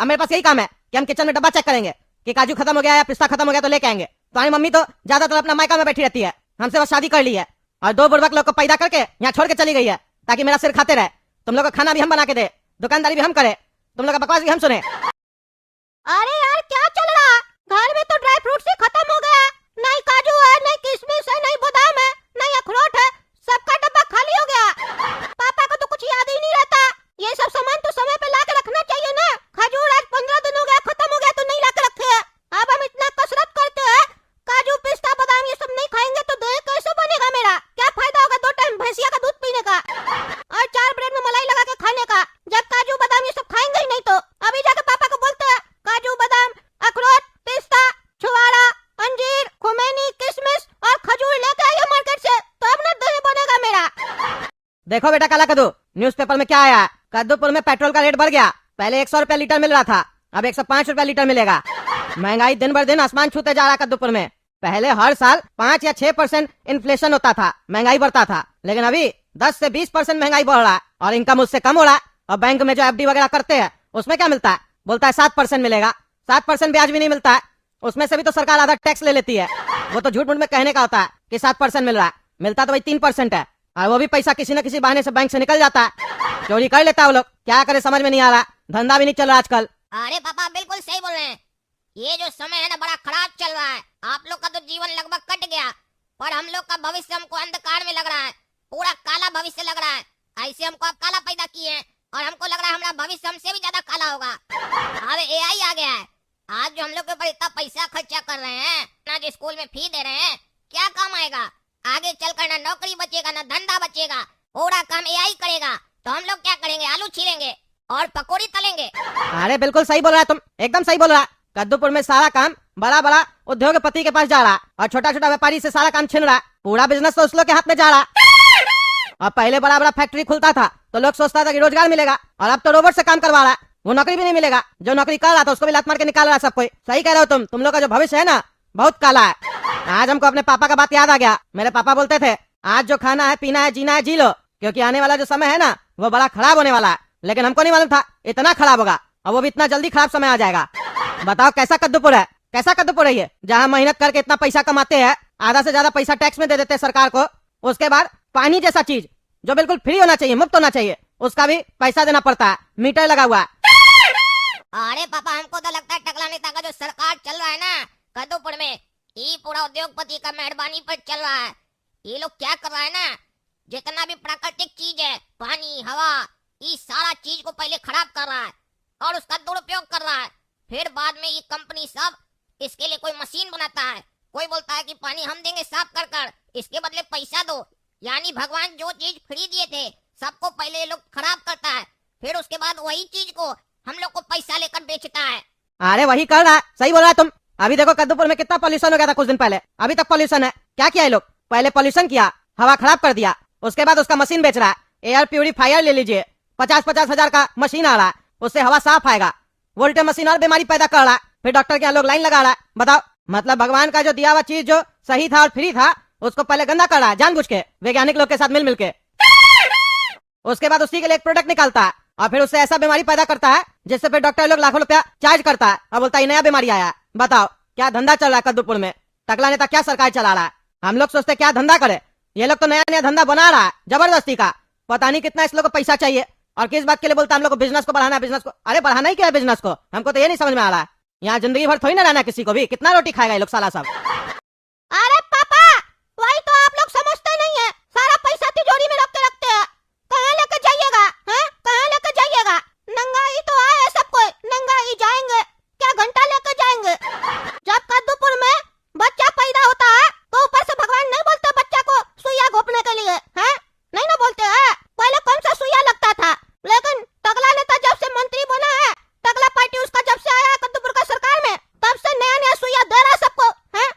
अब मेरे पास यही काम है कि हम किचन में डब्बा चेक करेंगे कि काजू खत्म हो गया या पिस्ता खत्म हो गया तो लेके आएंगे। तुम्हारी मम्मी तो ज्यादातर अपना मायका में बैठी रहती है, हमसे बस शादी कर ली है और 2 बुड़बक लोग को पैदा करके यहाँ छोड़ के चली गई है ताकि मेरा सिर खाते रहे। तुम लोग को खाना भी हम बना के दे, दुकानदारी भी हम करे, तुम लोग का बकवास भी हम सुने। अरे यार क्या चल रहा? घर में तो ड्राई फ्रूट ही खत्म हो गया, नहीं काजू है, नहीं किशमिश है, नहीं बादाम है, नहीं अखरोट है, सबका डब्बा खाली हो गया। पापा को तो कुछ याद ही नहीं रहता। ये सब सामान तो समय पे ला के रखना चाहिए ना। खजूर आज 15 दिन हो गया, खत्म हो गया तो नहीं ला के रखे हैं। अब हम इतना कसरत करते हैं, काजू पिस्ता बादाम ये सब नहीं खाएंगे तो देह कैसे बनेगा मेरा? क्या फायदा होगा 2 टाइम भैंसिया का दूध पीने का और 4 ब्रेड में मलाई लगा के खाने का, जब काजू बादाम ये सब खाएंगे ही नहीं। तो अभी जाके पापा को बोलते हैं काजू बादाम अखरोट पिस्ता छुआरा अंजीर खुमैनी किशमिश और खजूर लेके आइए मार्केट से, तो अब ना दही बनेगा मेरा। देखो बेटा काला कद्दू, न्यूज़पेपर में क्या आया? कद्दूपुर में पेट्रोल का रेट बढ़ गया। पहले 100 रुपया लीटर मिल रहा था, अब 105 रुपया लीटर मिलेगा। महंगाई दिन बर दिन आसमान छूते जा रहा कद्दूपुर में। पहले हर साल 5 या 6% इन्फ्लेशन होता था, महंगाई बढ़ता था, लेकिन अभी 10 से 20% महंगाई बढ़ रहा है और इनकम उससे कम हो रहा है। और बैंक में जो एफडी वगैरह करते हैं उसमें क्या मिलता है? बोलता है 7% मिलेगा, 7% ब्याज भी नहीं मिलता है। उसमें से भी तो सरकार आधा टैक्स ले लेती है। वो तो झूठ मूठ में कहने का होता है कि 7% मिल रहा है, मिलता तो वही 3% है। और वो भी पैसा किसी न किसी बहाने से बैंक से निकल जाता है, चोरी कर लेता है वो लोग। क्या करे समझ में नहीं आ रहा, धंधा भी नहीं चल रहा आजकल। अरे पापा बिल्कुल सही बोल रहे हैं। ये जो समय है ना बड़ा खराब चल रहा है। आप लोग का तो जीवन लगभग कट गया, पर हम लोग का भविष्य हमको अंधकार में लग रहा है, पूरा काला भविष्य लग रहा है। ऐसे हमको आप काला पैदा किए हैं और हमको लग रहा है हमारा भविष्य हमसे भी ज्यादा काला होगा। अब एआई आ गया है। आज जो हम लोग के ऊपर इतना पैसा खर्चा कर रहे हैं, ना जो स्कूल में फी दे रहे हैं, क्या काम आएगा? आगे चलकर ना नौकरी बचेगा ना धंधा बचेगा, पूरा काम एआई करेगा। तो हम लोग क्या करेंगे? आलू छीलेंगे और पकौड़ी तलेंगे। अरे बिल्कुल सही बोल रहा है तुम, एकदम सही बोल रहा है। कद्दूपुर में सारा काम बड़ा बड़ा उद्योगपति के पास जा रहा और छोटा छोटा व्यापारी से सारा काम छिन रहा। पूरा बिजनेस तो उस लोग के हाथ में जा रहा। और पहले बड़ा बड़ा फैक्ट्री खुलता था तो लोग सोचता था कि रोजगार मिलेगा, और अब तो रोबोट से काम करवा रहा है, वो नौकरी भी नहीं मिलेगा। जो नौकरी कर रहा था उसको भी लात मार के निकाल रहा सब कोई। सही कह रहे हो तुम लोग का जो भविष्य है ना बहुत काला है। आज हमको अपने पापा का बात याद आ गया। मेरे पापा बोलते थे आज जो खाना है पीना है जीना है जी लो, क्योंकि आने वाला जो समय है ना वो बड़ा खराब होने वाला है। लेकिन हमको नहीं मालूम था इतना खराब होगा, और वो भी इतना जल्दी खराब समय आ जाएगा। बताओ कैसा कद्दूपुर है, कैसा कद्दूपुर है ये, जहाँ मेहनत करके इतना पैसा कमाते हैं, आधा से ज्यादा पैसा टैक्स में दे देते हैं सरकार को। उसके बाद पानी जैसा चीज जो बिल्कुल फ्री होना चाहिए, मुफ्त होना चाहिए, उसका भी पैसा देना पड़ता है, मीटर लगा हुआ है। अरे पापा हमको तो लगता है टकला नेता का जो सरकार चल रहा है ना कद्दूपुर में, ये पूरा उद्योगपति का मेहरबानी पर चल रहा है। ये लोग क्या कर रहा है ना, जितना भी प्राकृतिक चीज है, पानी हवा, ये सारा चीज को पहले खराब कर रहा है और उसका दुरुपयोग कर रहा है। फिर बाद में ये कंपनी सब इसके लिए कोई मशीन बनाता है। कोई बोलता है कि पानी हम देंगे साफ कर कर, इसके बदले पैसा दो। यानी भगवान जो चीज फ्री दिए थे सबको पहले ये लोग खराब करता है, फिर उसके बाद वही चीज को हम लोग को पैसा लेकर बेचता है। अरे वही कर रहा है, सही बोल रहा है तुम। अभी देखो कद्दूपुर में कितना पॉल्यूशन हो गया था कुछ दिन पहले, अभी तक पॉल्यूशन है। क्या किया ये लोग? पहले पॉल्यूशन किया, हवा खराब कर दिया, उसके बाद उसका मशीन बेच रहा है। एयर प्यूरिफायर ले लीजिए, 50-50 हजार का मशीन आ रहा है, उससे हवा साफ आएगा। वोल्टे मशीन और बीमारी पैदा कर रहा है, फिर डॉक्टर के यहाँ लोग लाइन लगा रहा है। बताओ, मतलब भगवान का जो दिया हुआ चीज जो सही था और फ्री था उसको पहले गंदा कर रहा है जानबूझ के, वैज्ञानिक लोग के साथ मिल के। उसके बाद उसी के लिए एक प्रोडक्ट निकालता है और फिर उससे ऐसा बीमारी पैदा करता है जिससे फिर डॉक्टर लोग लाखों रुपया चार्ज करता है और बोलता है नया बीमारी आया है। बताओ क्या धंधा चल रहा है कद्दूपुर में? टकला नेता क्या सरकार चला रहा है? हम लोग सोचते क्या धंधा करे, ये लोग तो नया नया धंधा बना रहा है जबरदस्ती का। पता नहीं कितना इस लोग को पैसा चाहिए और किस बात के लिए बोलता है हम लोग को बिजनेस को बढ़ाना है, बिजनेस को। अरे बढ़ाना ही क्या है बिजनेस को, हमको तो ये नहीं समझ में आ रहा है। यहाँ जिंदगी भर थोड़ी ना रहना किसी को भी, कितना रोटी खाएगा ये लोग साला सब। अरे पापा वही तो आप लोग समझते नहीं है, सारा पैसा तिजोरी में रख के रखते हैं। कहाँ लेके जाइएगा? हैं कहाँ लेके जाइएगा? नंगाई तो आए सब कोई, नंगाई जाएंगे क्या? घंटा लेके जाएंगे। जब कद्दूपुर में बच्चा पैदा होता है तो ऊपर से भगवान नहीं बोलते बच्चा को सुइया घोपने के लिए, हैं नहीं ना बोलते हैं। पहले कौन सा सुइया लगता था, लेकिन टकला नेता जब से मंत्री बना है, टकला पार्टी उसका जब से आया है कद्दूपुर का सरकार में, तब से नया नया सुइया दे रहा सबको, हैं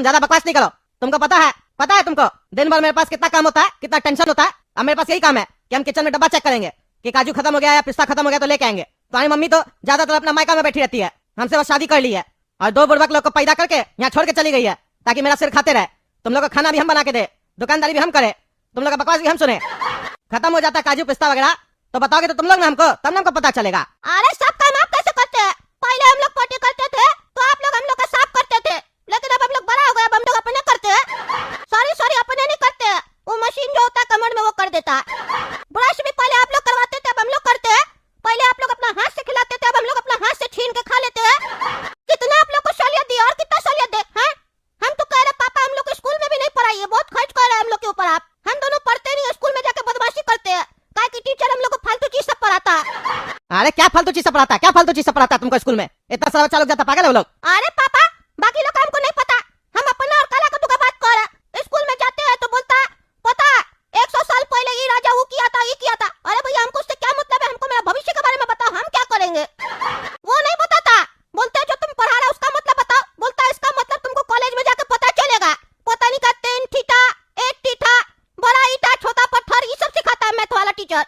ज्यादा बकवास नहीं करो। तुमको पता है तुमको दिन भर मेरे पास कितना काम होता है, कितना टेंशन होता है। अब मेरे पास यही काम है कि हम किचन में डब्बा चेक करेंगे कि काजू खत्म हो गया या पिस्ता खत्म हो गया तो लेके आएंगे। तुम्हारी मम्मी तो ज्यादातर अपना मायका में बैठी रहती है, हमसे बस शादी कर ली है और 2 बुड़बक लोग को पैदा करके यहाँ छोड़ के चली गई है ताकि मेरा सिर खाते रहे। तुम लोग को खाना भी हम बना के दे, दुकानदारी भी हम करे, तुम लोग का बकवास भी हम सुने। खत्म हो जाता है काजू पिस्ता वगैरह तो बताओगे तो तुम लोग ना हमको, तब ना हमको पता चलेगा। अरे सब काम आप कैसे करते हैं? पहले हम लोग पोटी करते थे तो आप लोग हम लोग का साफ करते थे, लेकिन अब हम लोग बड़ा हो गए, अब हम लोग अपने करते हैं। सॉरी अपने नहीं करते हैं, वो मशीन जो होता है कमर में वो कर देता है। ब्रश भी पहले आप लोग करवाते थे, अब हम लोग करते हैं। पहले आप लोग अपना हाथ से खिलाते थे, अब हम लोग अपना हाथ से छीन के खा लेते हैं। कितना आप लोग को सहूलियत दी और कितना सहूलियत दे हैं? हम तो कह रहे पापा हम लोग को स्कूल में भी नहीं पढ़ाइए, बहुत खर्च कर रहे हैं हम लोग के ऊपर आप। हम दोनों पढ़ते नहीं, स्कूल में जाके बदमाशी करते हैं, काहे कि टीचर हम लोग को फालतू चीज सब पढ़ाता है। अरे क्या फालतू चीज से पढ़ाता है, क्या फालतू चीज से पढ़ाता है तुमको स्कूल में? इतना सारा बच्चा लोग जाता, पागल है वो लोग। अरे पापा बाकी लोग का हमको नहीं पता, हम अपना और काला कद्दू का बात कर रहे हैं। स्कूल में जाते हैं तो बोलता है पता है 100 साल पहले ये राजा वो किया था, ये किया था। अरे भैया हमको उससे क्या मतलब है, हमको मेरा भविष्य के बारे में बताओ, हम क्या करेंगे। वो नहीं बताता, बोलते है जो तुम पढ़ा रहे हो उसका मतलब बताओ, बोलता है इसका मतलब तुमको कॉलेज में जाके पता चलेगा। पता नहीं का 10 थीटा 8 थीटा, बड़ा ईटा छोटा पत्थर, ये सब सिखाता है मैथ वाला टीचर।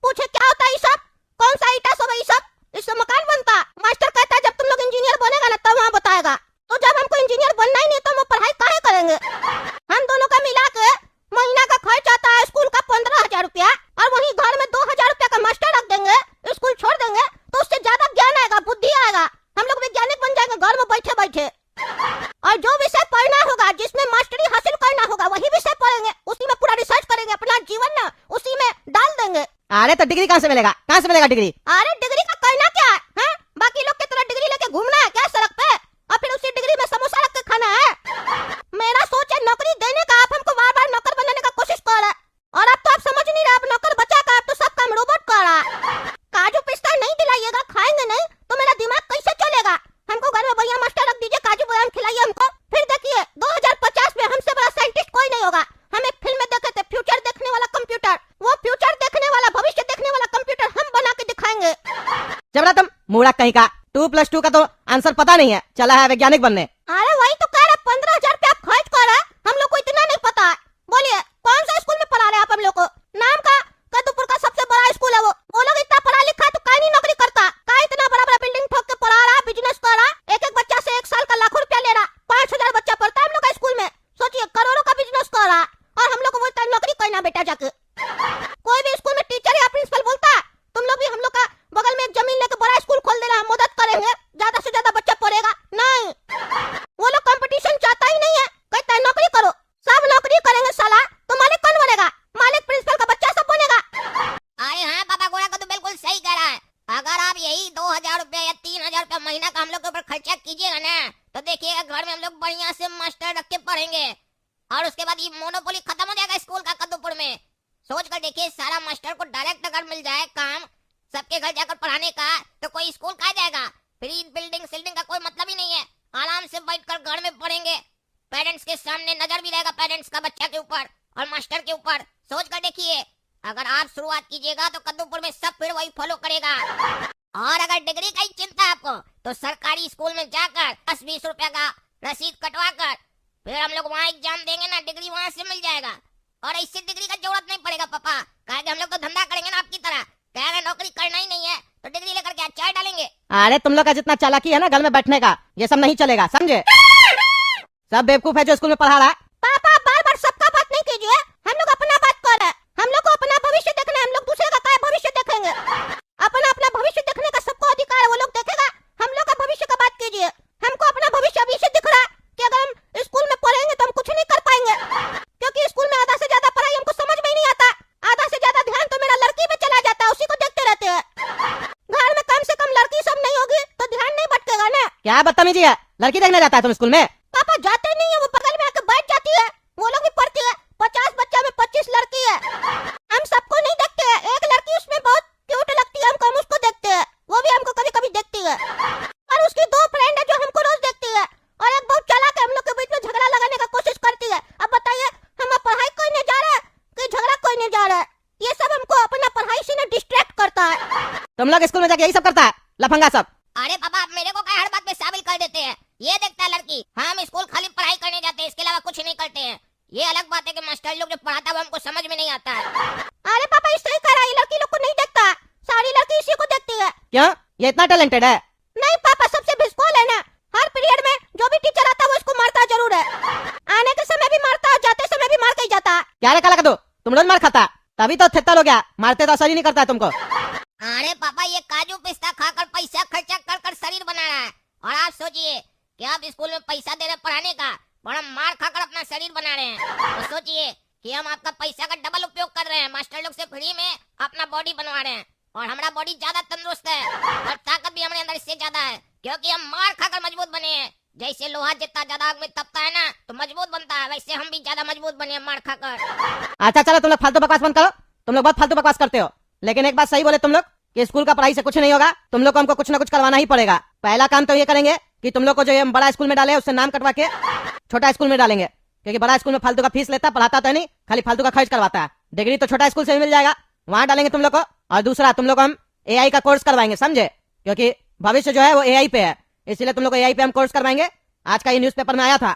पूछे क्या होता है ये सब, कौन सा ईटा सब है ये सब, इससे मकान बनता। मास्टर कहता है जब तुम लोग इंजीनियर बनेगा ना तब वहाँ बताएगा। तो जब हमको इंजीनियर बनना ही नहीं तो हम पढ़ाई काहे करेंगे। हम दोनों का मिला के महीना का खर्च आता है स्कूल का 15,000 रुपया, और वहीं घर में 2,000 रुपया का मास्टर रख देंगे, स्कूल छोड़ देंगे तो उससे ज्यादा ज्ञान आएगा, बुद्धि आएगा, हम लोग वैज्ञानिक बन जाएंगे घर में बैठे बैठे। और जो विषय पढ़ना होगा, जिसमें मास्टरी हासिल करना होगा, वही विषय पढ़ेंगे, उसी में पूरा रिसर्च करेंगे, अपना जीवन ना उसी में डाल देंगे। अरे तो डिग्री कहाँ से मिलेगा, कहाँ से मिलेगा डिग्री? अरे डिग्री का करना क्या है? बाकी लोग की तरह डिग्री लेके घूमना है क्या सड़क पे, और फिर उसी डिग्री में समोसा रख के खाना है? मेरा सोच है नौकरी देने का, आप हमको बार बार नौकर बनाने का कोशिश कर रहे हैं, और अब तो आप समझ नहीं रहे, अब नौकर बचा का, अब तो सब काम रोबोट कर रहा है। काजू पिस्ता नहीं दिलाइएगा, खाएंगे नहीं तो मेरा दिमाग कैसे चलेगा। हमको घर में बढ़िया मास्टर रख दीजिए, काजू बादाम खिलाइए हमको, फिर देखिए 2050 में हमसे बड़ा साइंटिस्ट कोई नहीं होगा। हम एक फिल्म में देखे थे फ्यूचर देखने वाला कंप्यूटर, वो फ्यूचर देखने वाला, भविष्य देखने वाला कंप्यूटर हम बना के दिखाएंगे। जबरा तुम मूड़ा कहीं का, 2+2 का तो आंसर पता नहीं है, चला है वैज्ञानिक बनने। अरे वही तो कह रहे 15,000 रुपया आप खर्च कर रहे हैं, हम लोग को इतना नहीं पता है। बोलिए कौन सा स्कूल में पढ़ा रहे हैं आप हम लोग को? नाम का कद्दूपुर का सबसे बड़ा स्कूल है वो लोग इतना पढ़ा लिखा है तो काहे नहीं नौकरी करता, काहे इतना बड़ा बड़ा बिल्डिंग ठोक के पढ़ा रहा, बिजनेस कर रहा, एक एक बच्चा से 1 साल का लाखों रुपया ले रहा, 5,000 बच्चा पढ़ता है हम लोग का स्कूल में, सोचिए करोड़ों का बिजनेस कर रहा, और हम लोग को बोलता है नौकरी करना बेटा जाके। कोई भी स्कूल में टीचर या प्रिंसिपल बोलता है तुम लोग भी हम लोग का बगल में एक जमीन लेके बड़ा स्कूल खोल देना, हम मदद करेंगे, ज्यादा से ज्यादा बच्चा पढ़ेगा, नहीं। वो लोग कंपटीशन चाहता ही नहीं है, कहता है नौकरी करो, सब नौकरी करेंगे साला, तो मालिक कौन बनेगा? मालिक प्रिंसिपल का बच्चा सब बनेगा। अरे हाँ पापा गोरा का तो बिल्कुल सही कह रहा है। अगर आप यही 2,000 रुपया या 3,000 रुपया महीना का हम लोग के ऊपर खर्चा कीजिएगा ना, तो देखिएगा घर में हम लोग बढ़िया से मास्टर रख के पढ़ेंगे, और उसके बाद ये मोनोपोली खत्म हो जाएगा स्कूल का कद्दूपुर में। सोच कर देखिए, सारा मास्टर को डायरेक्ट अगर मिल जाए काम सबके घर जाकर पढ़ाने का, तो कोई स्कूल कहाँ जाएगा? फ्री बिल्डिंग सिल्डिंग का कोई मतलब ही नहीं है, आराम से बैठकर घर में पढ़ेंगे, पेरेंट्स के सामने नजर भी रहेगा पेरेंट्स का बच्चा के ऊपर और मास्टर के ऊपर। सोच कर देखिए, अगर आप शुरुआत कीजिएगा तो कद्दूपुर में सब फिर वही फॉलो करेगा। और अगर डिग्री का ही चिंता है आपको, तो सरकारी स्कूल में जाकर 10-20 रुपया का रसीद कटवा कर फिर हम लोग वहाँ एग्जाम देंगे ना, डिग्री वहाँ से मिल जाएगा। और इससे डिग्री का जरूरत नहीं पड़ेगा पापा, कहेंगे हम लोग तो धंधा करेंगे ना आपकी तरह, कहेंगे नौकरी करना ही नहीं है तो डिग्री लेकर के अचार डालेंगे। अरे तुम लोग का जितना चालाकी है ना घर में बैठने का, ये सब नहीं चलेगा, समझे? सब बेवकूफ है जो स्कूल में पढ़ा रहा है। पापा बार बार सबका बात नहीं कीजिए, हम लोग अपना बात कर रहे हैं, हम लोग को अपना भविष्य देखना है, हम लोग दूसरे का क्या भविष्य देखेंगे? अपना अपना भविष्य देखने का सबको अधिकार है, वो लोग देखेगा, हम लोग का भविष्य का बात कीजिए। हमको अपना भविष्य अभी से दिख रहा है कि अगर हम स्कूल में पढ़ेंगे तो हम कुछ नहीं कर पाएंगे, क्योंकि स्कूल में आधा से ज्यादा पढ़ाई हमको समझ में ही नहीं आता, आधा से ज्यादा ध्यान तो मेरा लड़की में चला जाता है, उसी को देखते रहते हैं। घर में कम से कम लड़की सब नहीं होगी तो ध्यान नहीं भटकेगा ना। क्या बदतमीजी है, लड़की देखने जाता है तुम स्कूल में? पापा जाते नहीं है, वो बगल में आके बैठ जाती है, वो लोग भी पढ़ती है, 50 बच्चा में 25 लड़की है, हम सबको नहीं देखते हैं, एक लड़की उसमें बहुत क्यूट लगती है हमको, हम उसको देखते हैं, वो भी हमको कभी कभी देखती है, और उसकी 2 फ्रेंड है जो हमको रोज देखती है, और एक बहुत चालाक है, हम लोग के बीच में झगड़ा लगाने का कोशिश करती है। अब बताइए हम पढ़ाई करने जा रहे हैं कि झगड़ा करने जा रहे हैं? ये सब हमको अपना पढ़ाई से ना डिस्ट्रैक्ट करता है। तुम लोग स्कूल में जाके यही सब करता है, लफंगा सब। अरे पापा आप मेरे को क्या हर बात में शामिल कर देते हैं? ये देखता है लड़की, हम स्कूल खाली पढ़ाई करने ये अलग बात है कि मास्टर लोग जो पढ़ाता है वो हमको समझ में नहीं आता है। अरे पापा इस सही कह रहा है, ये लड़की लोग को नहीं देखता, सारी लड़की इसी को देखती है। क्यों, ये इतना टैलेंटेड है? नहीं पापा, सबसे भिस्कोल है ना, हर पीरियड में जो भी टीचर आता है वो इसको मारता जरूर है। आने के समय भी मारता है, जाते समय भी मार के ही जाता है। क्या रे काला कद्दू, तुम रोज मार खाता, तभी तो थेतर हो गया, मारते तो असर ही नहीं करता है तुमको। अरे पापा ये काजू पिस्ता खाकर पैसा खर्चा कर कर शरीर बना रहा है, और आप सोचिए कि आप स्कूल में पैसा दे रहे पढ़ाने का, और हम मार खाकर अपना शरीर बना रहे हैं। तो सोचिए कि हम आपका पैसा का डबल उपयोग कर रहे हैं, मास्टर लोग से फ्री में अपना बॉडी बनवा रहे हैं, और हमारा बॉडी ज्यादा तंदुरुस्त है और ताकत भी हमारे अंदर इससे ज्यादा है, क्योंकि हम मार खाकर मजबूत बने हैं। जैसे लोहा जितना ज्यादा आग में तपता है ना तो मजबूत बनता है, वैसे हम भी ज्यादा मजबूत बने मार खाकर। अच्छा चलो तुम लोग फालतू बकवास बंद करो, तुम लोग बहुत फालतू बकवास करते हो। लेकिन एक बात सही बोले तुम लोग कि स्कूल का पढ़ाई से कुछ नहीं होगा, तुम लोग को हमको कुछ ना कुछ करवाना ही पड़ेगा। पहला काम तो ये करेंगे कि तुम लोग को जो ये बड़ा स्कूल में डाले उससे नाम कटवा के छोटा स्कूल में डालेंगे, क्योंकि बड़ा स्कूल में फालतू का फीस लेता, पढ़ाता तो नहीं, खाली फालतू का खर्च करवाता है। डिग्री तो छोटा स्कूल से भी मिल जाएगा, वहाँ डालेंगे तुम लोग को। और दूसरा, तुम लोग को हम AI का कोर्स करवाएंगे, समझे, क्योंकि भविष्य जो है वो AI पे है, इसलिए तुम लोग को AI पे हम कोर्स करवाएंगे। आज का ये न्यूज़पेपर में आया था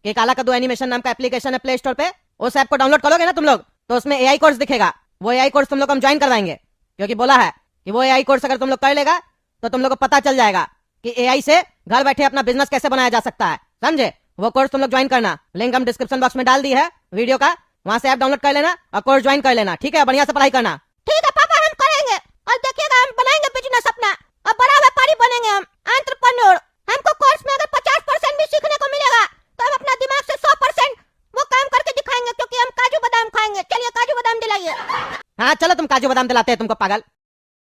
कि काला कद्दू एनिमेशन नाम का एप्लीकेशन है प्ले स्टोर पे, उस ऐप को डाउनलोड करोगे ना तुम लोग तो उसमें AI कोर्स दिखेगा, वो AI कोर्स तुम लोग को हम ज्वाइन करवाएंगे, क्योंकि बोला है कि वो AI कोर्स अगर तुम लोग कर लेगा तो तुम लोग को पता चल जाएगा कि AI से घर बैठे अपना बिजनेस कैसे बनाया जा सकता है, समझे। वो कोर्स तुम लोग ज्वाइन करना, लिंक हम डिस्क्रिप्शन बॉक्स में डाल दी है वीडियो का, वहाँ से ऐप डाउनलोड कर लेना और कोर्स ज्वाइन कर लेना, ठीक है। बढ़िया से पढ़ाई करना। ठीक है पापा, हम करेंगे, और देखिएगा हम बनाएंगे बिजनेस अपना, और बड़ा व्यापारी बनेंगे हम, एंटरप्रेन्योर। हमको कोर्स में अगर 50% भी सीखने को मिलेगा तो हम अपना दिमाग से 100% वो काम करके दिखाएंगे, क्योंकि हम काजू बादाम खाएंगे। चलिए काजू बादाम दिलाइए। हाँ चलो, तुम काजू बादाम दिलाते हैं तुमको, पागल।